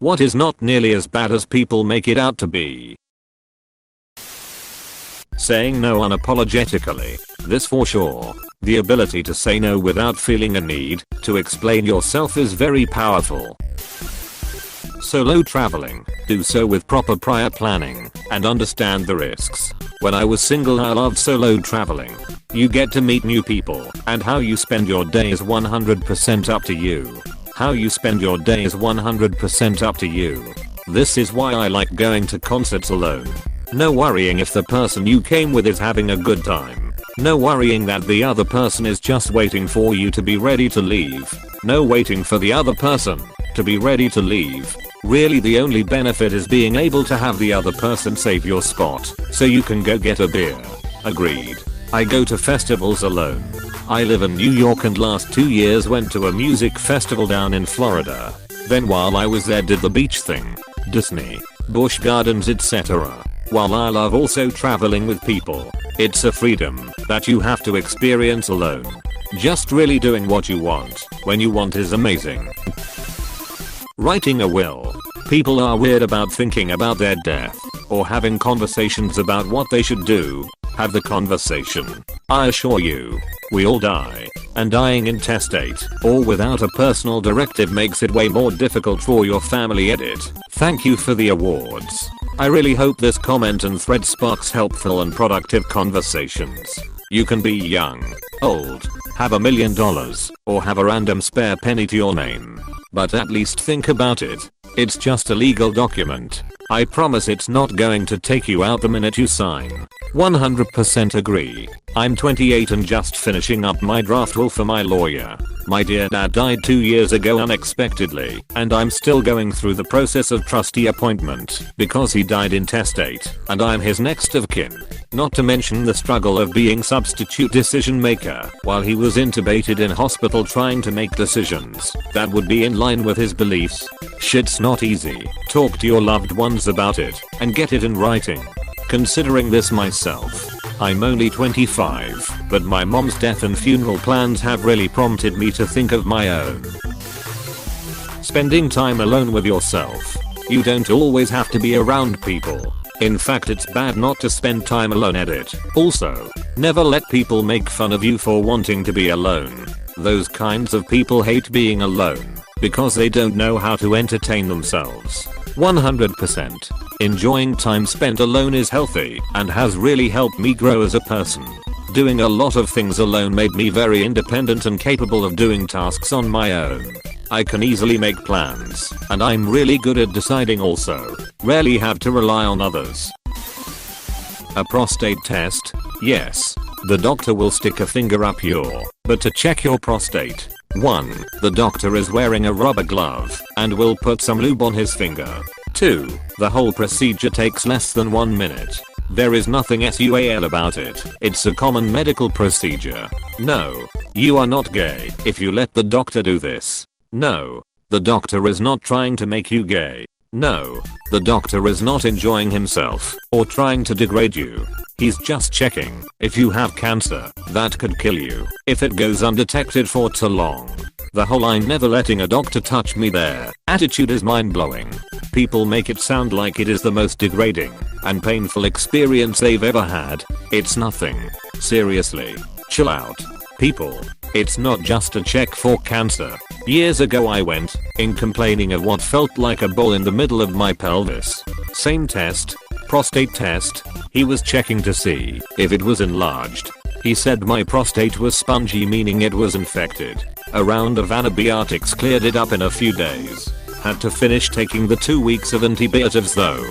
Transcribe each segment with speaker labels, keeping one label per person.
Speaker 1: What is not nearly as bad as people make it out to be. Saying no unapologetically. This for sure. The ability to say no without feeling a need to explain yourself is very powerful. Solo traveling. Do so with proper prior planning and understand the risks. When I was single, I loved solo traveling. You get to meet new people, and how you spend your day is 100% up to you. How you spend your day is 100% up to you. This is why I like going to concerts alone. No worrying if the person you came with is having a good time. No worrying that the other person is just waiting for you to be ready to leave. No waiting for the other person to be ready to leave. Really, the only benefit is being able to have the other person save your spot so you can go get a beer. Agreed. I go to festivals alone. I live in New York and last 2 years went to a music festival down in Florida. Then while I was there did the beach thing, Disney, Busch Gardens, etc. While I love also traveling with people, it's a freedom that you have to experience alone. Just really doing what you want when you want is amazing. Writing a will. People are weird about thinking about their death or having conversations about what they should do. Have the conversation. I assure you, we all die, and dying intestate or without a personal directive makes it way more difficult for your family. Edit. Thank you for the awards. I really hope this comment and thread sparks helpful and productive conversations. You can be young, old, have $1 million, or have a random spare penny to your name. But at least think about it. It's just a legal document. I promise it's not going to take you out the minute you sign. 100% agree. I'm 28 and just finishing up my draft will for my lawyer. My dear dad died 2 years ago unexpectedly, and I'm still going through the process of trustee appointment because he died intestate, and I'm his next of kin. Not to mention the struggle of being substitute decision maker while he was intubated in hospital trying to make decisions that would be in line with his beliefs. Shit's not easy. Talk to your loved ones about it and get it in writing. Considering this myself, I'm only 25, but my mom's death and funeral plans have really prompted me to think of my own. Spending time alone with yourself. You don't always have to be around people. In fact, it's bad not to spend time alone. Edit. Also, never let people make fun of you for wanting to be alone. Those kinds of people hate being alone because they don't know how to entertain themselves. 100%. Enjoying time spent alone is healthy and has really helped me grow as a person. Doing a lot of things alone made me very independent and capable of doing tasks on my own. I can easily make plans, and I'm really good at deciding also. Rarely have to rely on others. A prostate test? Yes. The doctor will stick a finger up your butt to check your prostate. 1. The doctor is wearing a rubber glove and will put some lube on his finger. 2. The whole procedure takes less than 1 minute. There is nothing SUAL about it. It's a common medical procedure. No. You are not gay if you let the doctor do this. No. The doctor is not trying to make you gay. No. The doctor is not enjoying himself or trying to degrade you. He's just checking if you have cancer that could kill you if it goes undetected for too long. The whole "I'm never letting a doctor touch me" there attitude is mind-blowing. People make it sound like it is the most degrading and painful experience they've ever had. It's nothing. Seriously. Chill out. People. It's not just a check for cancer. Years ago I went in complaining of what felt like a ball in the middle of my pelvis. Same test. Prostate test. He was checking to see if it was enlarged. He said my prostate was spongy, meaning it was infected. A round of antibiotics cleared it up in a few days. Had to finish taking the 2 weeks of antibiotics though.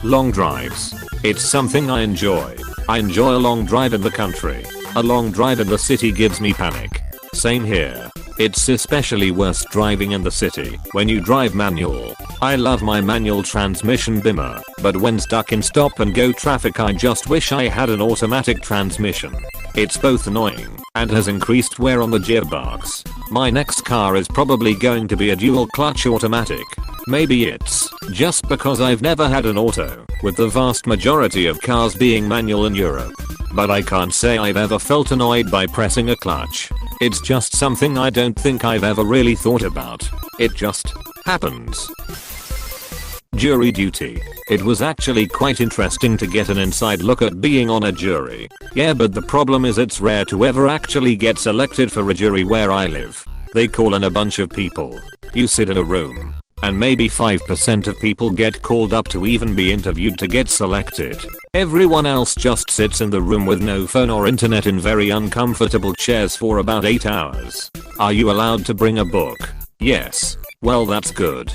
Speaker 1: Long drives. It's something I enjoy. I enjoy a long drive in the country. A long drive in the city gives me panic. Same here. It's especially worse driving in the city when you drive manual. I love my manual transmission Bimmer, but when stuck in stop and go traffic I just wish I had an automatic transmission. It's both annoying and has increased wear on the gearbox. My next car is probably going to be a dual clutch automatic. Maybe it's just because I've never had an auto, with the vast majority of cars being manual in Europe. But I can't say I've ever felt annoyed by pressing a clutch. It's just something I don't think I've ever really thought about. It just happens. Jury duty. It was actually quite interesting to get an inside look at being on a jury. Yeah, but the problem is it's rare to ever actually get selected for a jury where I live. They call in a bunch of people. You sit in a room. And maybe 5% of people get called up to even be interviewed to get selected. Everyone else just sits in the room with no phone or internet in very uncomfortable chairs for about 8 hours. Are you allowed to bring a book? Yes. Well, that's good.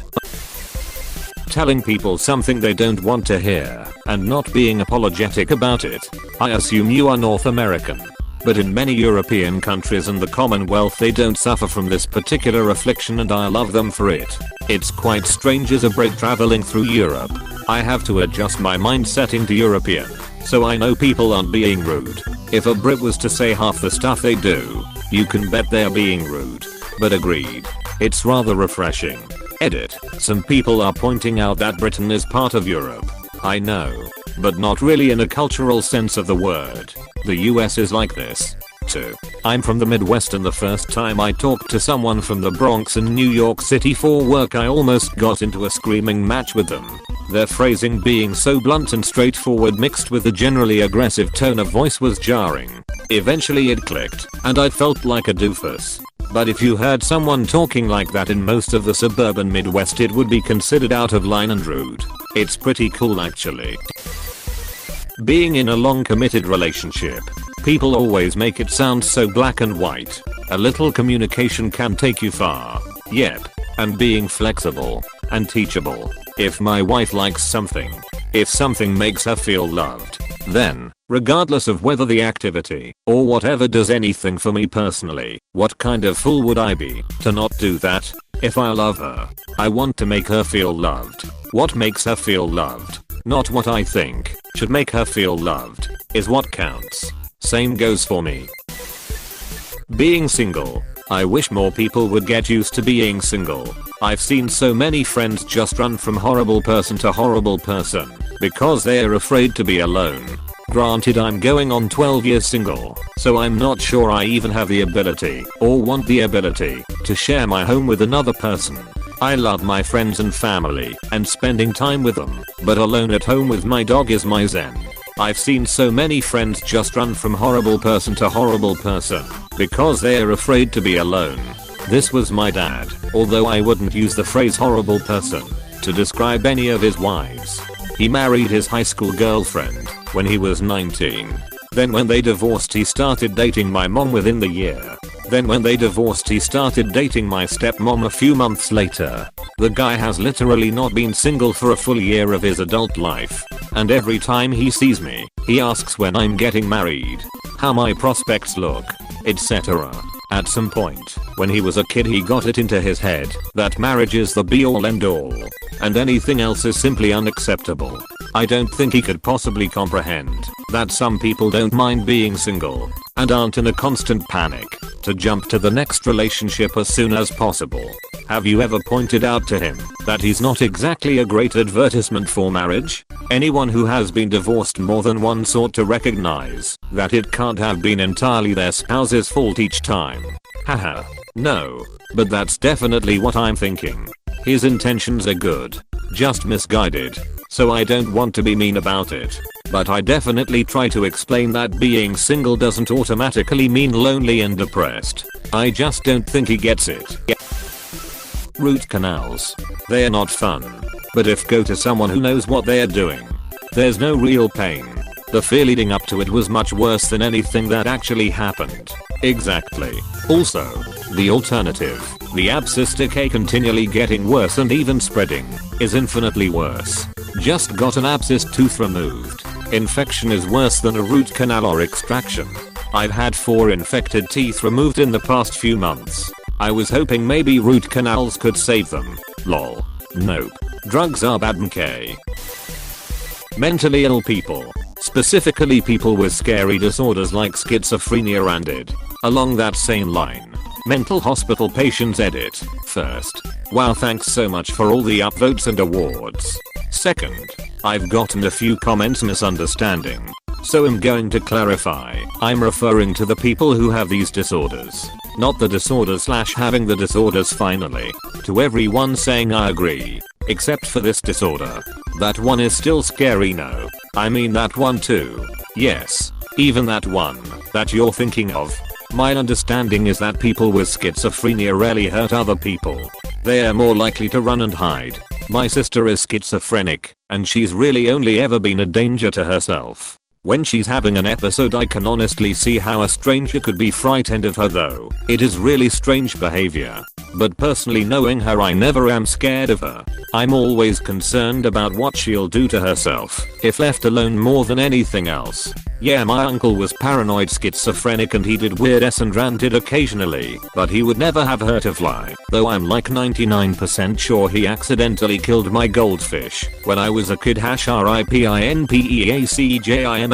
Speaker 1: Telling people something they don't want to hear and not being apologetic about it. I assume you are North American. But in many European countries and the Commonwealth they don't suffer from this particular affliction and I love them for it. It's quite strange as a Brit traveling through Europe. I have to adjust my mind setting to European. So I know people aren't being rude. If a Brit was to say half the stuff they do, you can bet they're being rude. But agreed. It's rather refreshing. Edit. Some people are pointing out that Britain is part of Europe. I know. But not really in a cultural sense of the word. The US is like this, too. I'm from the Midwest and the first time I talked to someone from the Bronx in New York City for work I almost got into a screaming match with them. Their phrasing being so blunt and straightforward mixed with a generally aggressive tone of voice was jarring. Eventually it clicked, and I felt like a doofus. But if you heard someone talking like that in most of the suburban Midwest it would be considered out of line and rude. It's pretty cool actually. Being in a long committed relationship. People always make it sound so black and white. A little communication can take you far. Yep. And being flexible and teachable. If my wife likes something, if something makes her feel loved, then, regardless of whether the activity or whatever does anything for me personally, what kind of fool would I be to not do that? If I love her, I want to make her feel loved. What makes her feel loved, not what I think should make her feel loved, is what counts. Same goes for me. Being single. I wish more people would get used to being single. I've seen so many friends just run from horrible person to horrible person because they are afraid to be alone. Granted, I'm going on 12 years single, so I'm not sure I even have the ability or want the ability to share my home with another person. I love my friends and family and spending time with them, but alone at home with my dog is my zen. I've seen so many friends just run from horrible person to horrible person because they are afraid to be alone. This was my dad, although I wouldn't use the phrase horrible person to describe any of his wives. He married his high school girlfriend when he was 19. Then when they divorced he started dating my mom within the year. Then when they divorced he started dating my stepmom a few months later. The guy has literally not been single for a full year of his adult life. And every time he sees me, he asks when I'm getting married, how my prospects look, etc. At some point, when he was a kid he got it into his head that marriage is the be all end all, and anything else is simply unacceptable. I don't think he could possibly comprehend that some people don't mind being single and aren't in a constant panic to jump to the next relationship as soon as possible. Have you ever pointed out to him that he's not exactly a great advertisement for marriage? Anyone who has been divorced more than once ought to recognize that it can't have been entirely their spouse's fault each time. Haha. No. But that's definitely what I'm thinking. His intentions are good, just misguided. So I don't want to be mean about it. But I definitely try to explain that being single doesn't automatically mean lonely and depressed. I just don't think he gets it. Root canals. They're not fun. But if go to someone who knows what they're doing, there's no real pain. The fear leading up to it was much worse than anything that actually happened. Exactly. Also, the alternative, the abscess decay continually getting worse and even spreading, is infinitely worse. Just got an abscess tooth removed. Infection is worse than a root canal or extraction. I've had 4 infected teeth removed in the past few months. I was hoping maybe root canals could save them. Lol. Nope. Drugs are bad mk. Mentally ill people. Specifically people with scary disorders like schizophrenia and it. Along that same line. Mental hospital patients edit. First. Wow, thanks so much for all the upvotes and awards. Second. I've gotten a few comments misunderstanding So I'm going to clarify, I'm referring to the people who have these disorders. Not the disorders / having the disorders finally. To everyone saying I agree. Except for this disorder. That one is still scary, no. I mean that one too. Yes. Even that one that you're thinking of. My understanding is that people with schizophrenia rarely hurt other people. They are more likely to run and hide. My sister is schizophrenic, and she's really only ever been a danger to herself. When she's having an episode, I can honestly see how a stranger could be frightened of her though. It is really strange behavior. But personally, knowing her, I never am scared of her. I'm always concerned about what she'll do to herself if left alone more than anything else. Yeah, my uncle was paranoid schizophrenic and he did weird and ranted occasionally, but he would never have hurt a fly. Though I'm like 99% sure he accidentally killed my goldfish when I was a kid. RIPINPEACJIMMY2.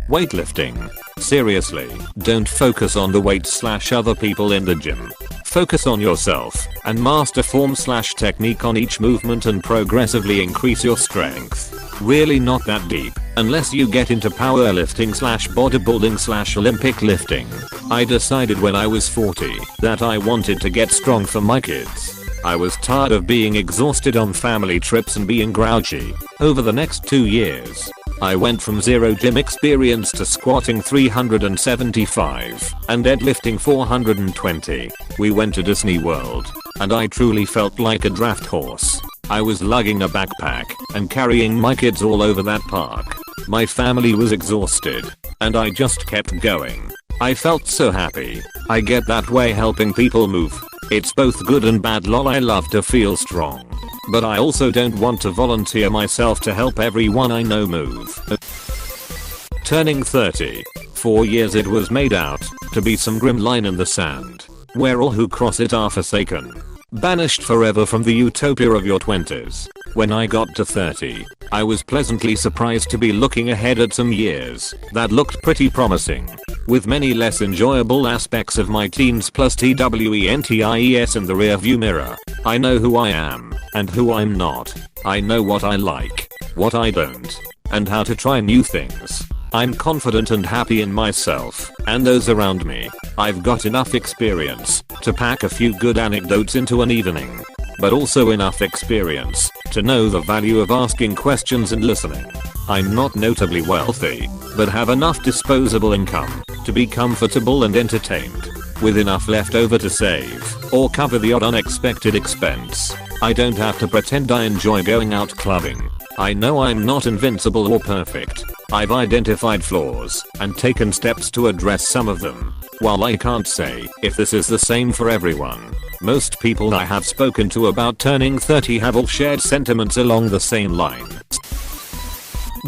Speaker 1: Weightlifting. Seriously, don't focus on the weights / other people in the gym. Focus on yourself and master form / technique on each movement and progressively increase your strength. Really not that deep, unless you get into powerlifting / bodybuilding / Olympic lifting. I decided when I was 40 that I wanted to get strong for my kids. I was tired of being exhausted on family trips and being grouchy. Over the next 2 years, I went from 0 gym experience to squatting 375 and deadlifting 420. We went to Disney World, and I truly felt like a draft horse. I was lugging a backpack and carrying my kids all over that park. My family was exhausted, and I just kept going. I felt so happy. I get that way helping people move. It's both good and bad, lol. I love to feel strong, but I also don't want to volunteer myself to help everyone I know move. Turning 30. 4 years it was made out to be some grim line in the sand, where all who cross it are forsaken. Banished forever from the utopia of your 20s. When I got to 30, I was pleasantly surprised to be looking ahead at some years that looked pretty promising, with many less enjoyable aspects of my teens plus TWENTIES in the rearview mirror. I know who I am and who I'm not. I know what I like, what I don't, and how to try new things. I'm confident and happy in myself and those around me. I've got enough experience to pack a few good anecdotes into an evening, but also enough experience to know the value of asking questions and listening. I'm not notably wealthy, but have enough disposable income to be comfortable and entertained, with enough left over to save or cover the odd unexpected expense. I don't have to pretend I enjoy going out clubbing. I know I'm not invincible or perfect. I've identified flaws and taken steps to address some of them. While I can't say if this is the same for everyone, most people I have spoken to about turning 30 have all shared sentiments along the same lines.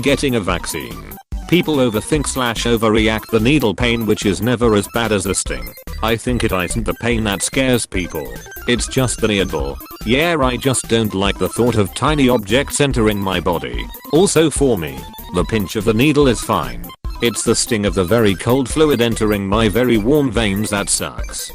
Speaker 1: Getting a vaccine. People overthink / overreact the needle pain, which is never as bad as the sting. I think it isn't the pain that scares people. It's just the needle. Yeah, I just don't like the thought of tiny objects entering my body. Also for me, the pinch of the needle is fine. It's the sting of the very cold fluid entering my very warm veins that sucks.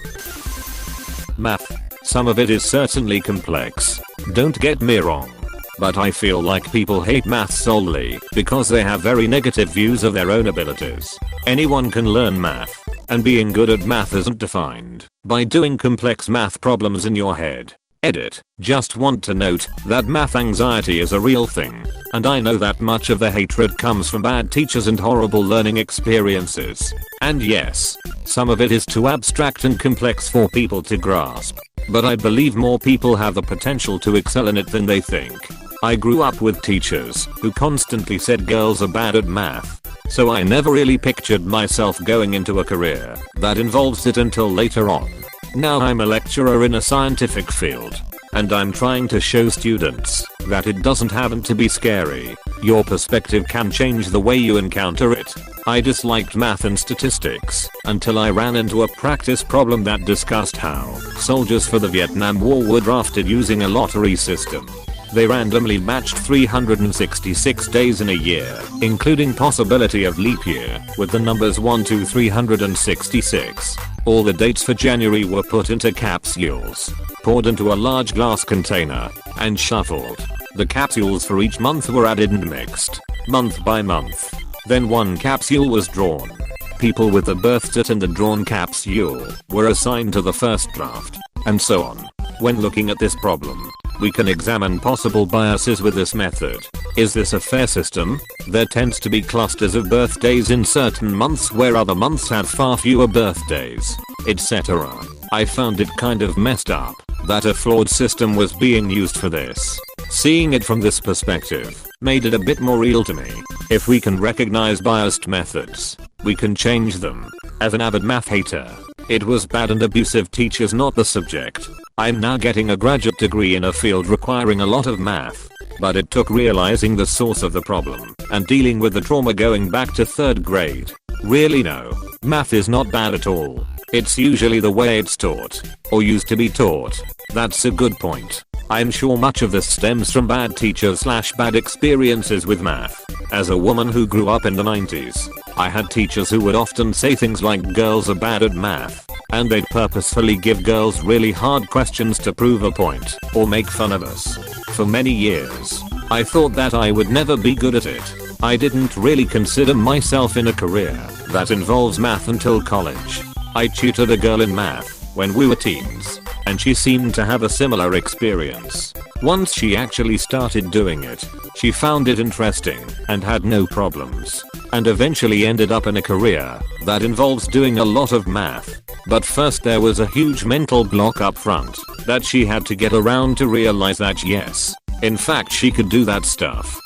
Speaker 1: Math. Some of it is certainly complex. Don't get me wrong. But I feel like people hate math solely because they have very negative views of their own abilities. Anyone can learn math, and being good at math isn't defined by doing complex math problems in your head. Edit. Just want to note that math anxiety is a real thing, and I know that much of the hatred comes from bad teachers and horrible learning experiences. And yes, some of it is too abstract and complex for people to grasp, but I believe more people have the potential to excel in it than they think. I grew up with teachers who constantly said girls are bad at math, so I never really pictured myself going into a career that involves it until later on. Now I'm a lecturer in a scientific field, and I'm trying to show students that it doesn't have to be scary. Your perspective can change the way you encounter it. I disliked math and statistics until I ran into a practice problem that discussed how soldiers for the Vietnam War were drafted using a lottery system. They randomly matched 366 days in a year, including possibility of leap year, with the numbers 1 to 366. All the dates for January were put into capsules, poured into a large glass container, and shuffled. The capsules for each month were added and mixed. month by month. Then one capsule was drawn. People with the birth date in the drawn capsule were assigned to the first draft, and so on. When looking at this problem, we can examine possible biases with this method. Is this a fair system? There tends to be clusters of birthdays in certain months where other months have far fewer birthdays, etc. I found it kind of messed up that a flawed system was being used for this. Seeing it from this perspective made it a bit more real to me. If we can recognize biased methods, we can change them. As an avid math hater, it was bad and abusive teachers not the subject. I'm now getting a graduate degree in a field requiring a lot of math, but it took realizing the source of the problem and dealing with the trauma going back to 3rd grade. Really no, math is not bad at all. It's usually the way it's taught, or used to be taught. That's a good point. I'm sure much of this stems from bad teachers / bad experiences with math. As a woman who grew up in the 90s, I had teachers who would often say things like girls are bad at math, and they'd purposefully give girls really hard questions to prove a point or make fun of us. For many years, I thought that I would never be good at it. I didn't really consider myself in a career that involves math until college. I tutored a girl in math when we were teens, and she seemed to have a similar experience. Once she actually started doing it, she found it interesting and had no problems, and eventually ended up in a career that involves doing a lot of math. But first there was a huge mental block up front that she had to get around to realize that yes, in fact she could do that stuff.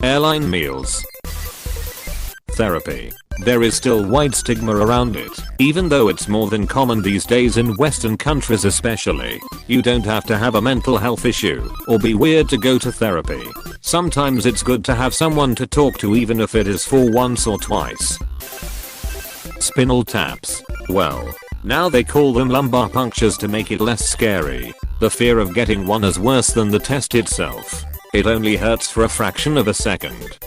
Speaker 1: Airline meals. Therapy. There is still wide stigma around it, even though it's more than common these days in Western countries especially. You don't have to have a mental health issue or be weird to go to therapy. Sometimes it's good to have someone to talk to even if it is for once or twice. Spinal taps. Well, now they call them lumbar punctures to make it less scary. The fear of getting one is worse than the test itself. It only hurts for a fraction of a second,